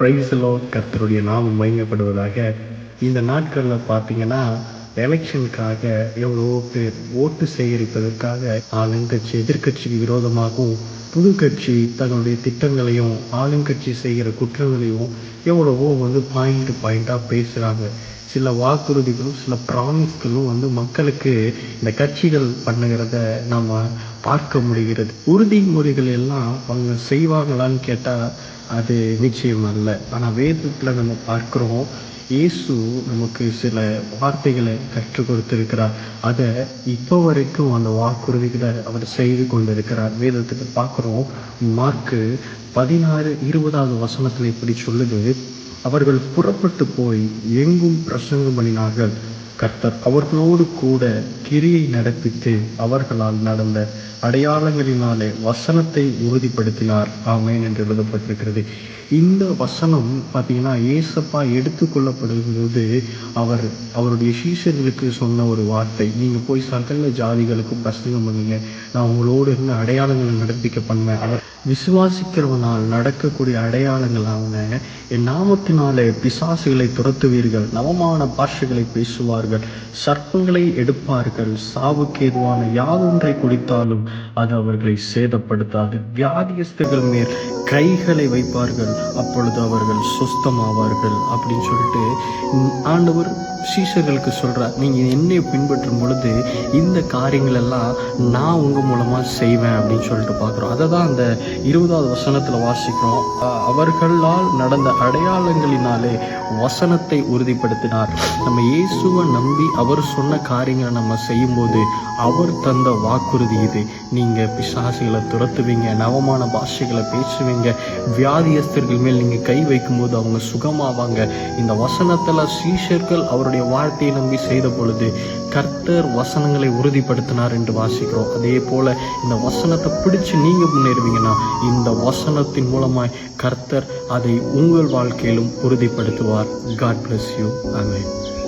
Praise the Lord. கர்த்தருடைய நாமம் மகிமைப்படுவதாக. இந்த நாட்களில் பார்த்தீங்கன்னா எலெக்ஷனுக்காக எவ்வளவோ பேர் ஓட்டு சேகரிப்பதற்காக ஆளுங்கட்சி எதிர்க்கட்சிக்கு விரோதமாகவும் புது கட்சி தன்னுடைய திட்டங்களையும் ஆளுங்கட்சி செய்கிற குற்றங்களையும் எவ்வளவோ பாயிண்டாக பேசுகிறாங்க. சில வாக்குறுதிகளும் சில ப்ராமிஸ்களும் மக்களுக்கு இந்த கட்சிகள் பண்ணுகிறத நம்ம பார்க்க முடிகிறது. உறுதிமொழிகள் எல்லாம் அவங்க செய்வாங்களான்னு கேட்டால் அது நிச்சயம் அல்ல. ஆனால் வேதத்தில் நம்ம பார்க்குறோம், இயேசு நமக்கு சில வார்த்தைகளை கற்றுக் கொடுத்திருக்கிறார். அதை இப்போ வரைக்கும் அந்த வாக்குறுதிகளை அவர் செய்து கொண்டிருக்கிறார். வேதத்தில் பார்க்குறோம், மார்க்கு 16:20 இப்படி சொல்லுது, அவர்கள் புறப்பட்டு போய் எங்கும் பிரசங்கம் பண்ணினார்கள். கர்த்தர் அவர்களோடு கூட கிரியை நடப்பித்து அவர்களால் நடந்த அடையாளங்களினாலே வசனத்தை உறுதிப்படுத்தினார். ஆமென் என்று எழுதப்பட்டிருக்கிறது. இந்த வசனம் பார்த்தீங்கன்னா ஏசப்பா எடுத்துக்கொள்ளப்படுகிறது. அவருடைய சீஷர்களுக்கு சொன்ன ஒரு வார்த்தை, நீங்கள் போய் சகல ஜாதிகளுக்கும் பிரசங்கம் பண்ணுங்க, நான் உங்களோடு இருந்த அடையாளங்களை நடப்பிக்க பண்ணேன். அவர் விசுவாசிக்கிறவனால் நடக்கக்கூடிய அடையாளங்கள் ஆகுன, என் நாமத்தினாலே பிசாசுகளை துரத்துவீர்கள், நவமான பாஷைகளை பேசுவார்கள், சர்ப்பங்களை எடுப்பார்கள், சாவுக்கு ஏதுவான யாதொன்றை குடித்தாலும் அது அவர்களை சேதப்படுத்தாது, வியாதியஸ்தர்கள் மேல் கைகளை வைப்பார்கள், அப்பொழுது அவர்கள் சுஸ்தமாவார்கள் அப்படின்னு சொல்லிட்டு ஆண்டவர் சீஷர்களுக்கு சொல்றார். நீங்க என்னை பின்பற்றும் பொழுது இந்த காரியங்கள் எல்லாம் நான் உங்க மூலமா செய்வேன் அப்படின்னு சொல்லிட்டு பார்க்கிறோம். அதை தான் அந்த 20 வாசிக்கிறோம். அவர்களால் நடந்த அடையாளங்களினாலே வசனத்தை உறுதிப்படுத்தினார். நம்ம இயேசுவை நம்பி அவர் சொன்ன காரியங்களை நம்ம செய்யும்போது அவர் தந்த வாக்குறுதி இது. நீங்க பிசாசுகளை துரத்துவீங்க, நவமான பாஷைகளை பேசுவீங்க, வியாதியஸ்தர்கள் மேல் நீங்க கை வைக்கும்போது அவங்க சுகமாவாங்க. இந்த வசனத்துல சீஷர்கள் அவருடைய வார்த்தையை நம்பி செய்த பொழுது கர்த்தர் வசனங்களை உறுதிப்படுத்தினார் என்று வாசிக்கிறோம். அதே போல இந்த வசனத்தை பிடிச்சு நீங்க முன்னேறுவீங்கன்னா இந்த வசனத்தின் மூலமாய் கர்த்தர் அதை உங்கள் வாழ்க்கையிலும் உறுதிப்படுத்துவார். God bless you. Amen.